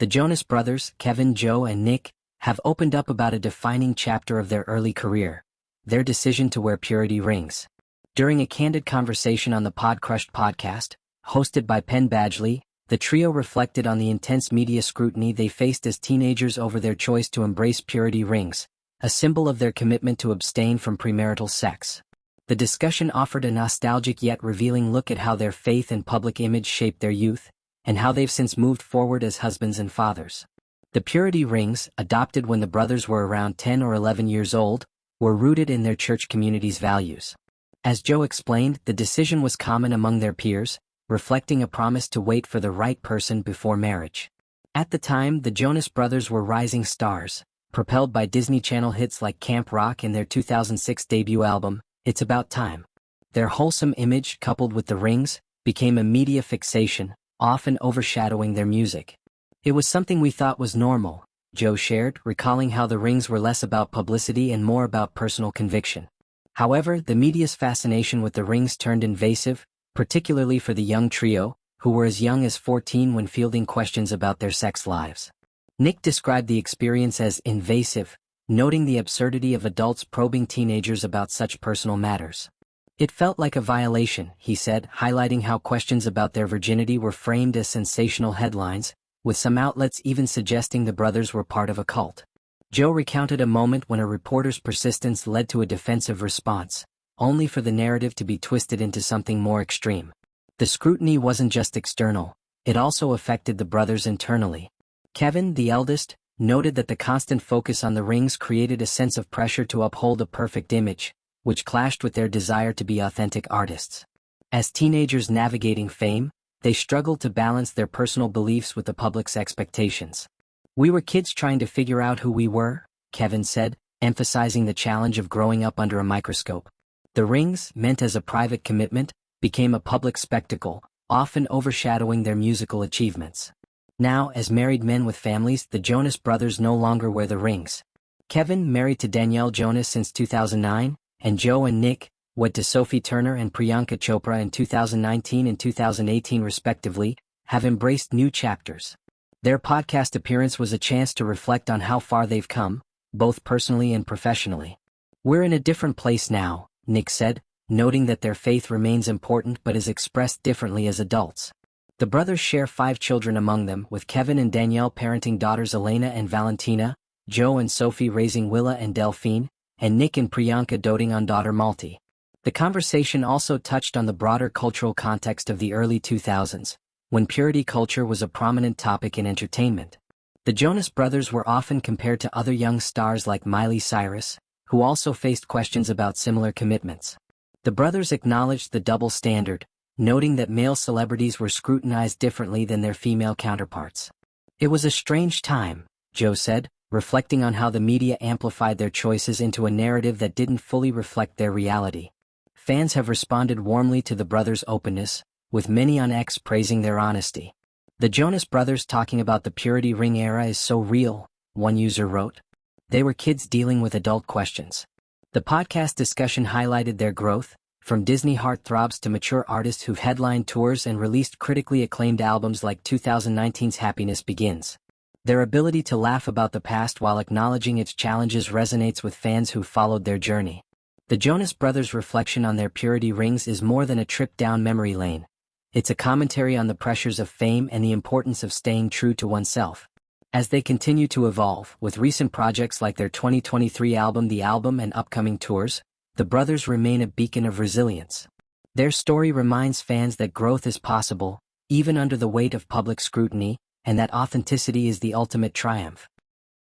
The Jonas Brothers, Kevin, Joe, and Nick, have opened up about a defining chapter of their early career: their decision to wear purity rings. During a candid conversation on the Podcrushed podcast, hosted by Penn Badgley, the trio reflected on the intense media scrutiny they faced as teenagers over their choice to embrace purity rings, a symbol of their commitment to abstain from premarital sex. The discussion offered a nostalgic yet revealing look at how their faith and public image shaped their youth, and how they've since moved forward as husbands and fathers. The purity rings, adopted when the brothers were around 10 or 11 years old, were rooted in their church community's values. As Joe explained, the decision was common among their peers, reflecting a promise to wait for the right person before marriage. At the time, the Jonas Brothers were rising stars, propelled by Disney Channel hits like Camp Rock and their 2006 debut album, It's About Time. Their wholesome image, coupled with the rings, became a media fixation, often overshadowing their music. It was something we thought was normal, Joe shared, recalling how the rings were less about publicity and more about personal conviction. However, the media's fascination with the rings turned invasive, particularly for the young trio, who were as young as 14 when fielding questions about their sex lives. Nick described the experience as invasive, noting the absurdity of adults probing teenagers about such personal matters. It felt like a violation, he said, highlighting how questions about their virginity were framed as sensational headlines, with some outlets even suggesting the brothers were part of a cult. Joe recounted a moment when a reporter's persistence led to a defensive response, only for the narrative to be twisted into something more extreme. The scrutiny wasn't just external, it also affected the brothers internally. Kevin, the eldest, noted that the constant focus on the rings created a sense of pressure to uphold a perfect image, which clashed with their desire to be authentic artists. As teenagers navigating fame, they struggled to balance their personal beliefs with the public's expectations. "We were kids trying to figure out who we were," Kevin said, emphasizing the challenge of growing up under a microscope. The rings, meant as a private commitment, became a public spectacle, often overshadowing their musical achievements. Now, as married men with families, the Jonas Brothers no longer wear the rings. Kevin, married to Danielle Jonas since 2009, and Joe and Nick, wed to Sophie Turner and Priyanka Chopra in 2019 and 2018 respectively, have embraced new chapters. Their podcast appearance was a chance to reflect on how far they've come, both personally and professionally. "We're in a different place now," Nick said, noting that their faith remains important but is expressed differently as adults. The brothers share 5 children among them, with Kevin and Danielle parenting daughters Elena and Valentina, Joe and Sophie raising Willa and Delphine, and Nick and Priyanka doting on daughter Malti. The conversation also touched on the broader cultural context of the early 2000s, when purity culture was a prominent topic in entertainment. The Jonas Brothers were often compared to other young stars like Miley Cyrus, who also faced questions about similar commitments. The brothers acknowledged the double standard, noting that male celebrities were scrutinized differently than their female counterparts. "It was a strange time," Joe said, reflecting on how the media amplified their choices into a narrative that didn't fully reflect their reality. Fans have responded warmly to the brothers' openness, with many on X praising their honesty. "The Jonas Brothers talking about the purity ring era is so real," one user wrote. They were kids dealing with adult questions. The podcast discussion highlighted their growth, from Disney heartthrobs to mature artists who've headlined tours and released critically acclaimed albums like 2019's Happiness Begins. Their ability to laugh about the past while acknowledging its challenges resonates with fans who followed their journey. The Jonas Brothers' reflection on their purity rings is more than a trip down memory lane. It's a commentary on the pressures of fame and the importance of staying true to oneself. As they continue to evolve, with recent projects like their 2023 album The Album and upcoming tours, the brothers remain a beacon of resilience. Their story reminds fans that growth is possible, even under the weight of public scrutiny, and that authenticity is the ultimate triumph.